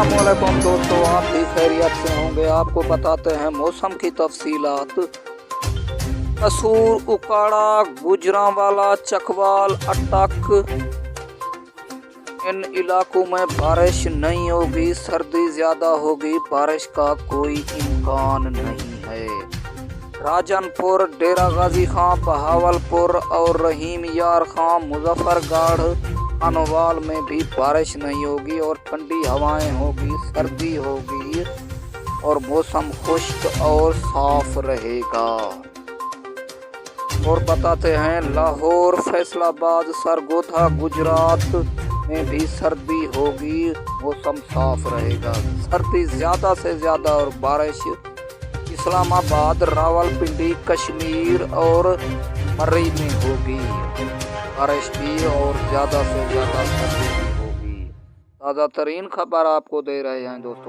अस्सलामुअलैकुम दोस्तों, आप भी खैरियत से होंगे। आपको बताते हैं मौसम की तफसीलात। कसूर, उकाड़ा, गुजरांवाला, चकवाल, अटक, इन इलाकों में बारिश नहीं होगी। सर्दी ज़्यादा होगी, बारिश का कोई इम्कान नहीं है। राजनपुर, डेरा गाजी खां, बहावलपुर और रहीम यार खां, मुजफ्फरगढ़, अनवाल में भी बारिश नहीं होगी और ठंडी हवाएं होगी, सर्दी होगी और मौसम खुश्क और साफ रहेगा। और बताते हैं लाहौर, फैसलाबाद, सरगोधा, गुजरात में भी सर्दी होगी, मौसम साफ रहेगा। सर्दी ज़्यादा से ज़्यादा और बारिश इस्लामाबाद, रावलपिंडी, कश्मीर और मर्री में होगी बारिश भी, और ज़्यादा से ज़्यादा सर्दी भी होगी। ताज़ा तरीन खबर आपको दे रहे हैं दोस्तों।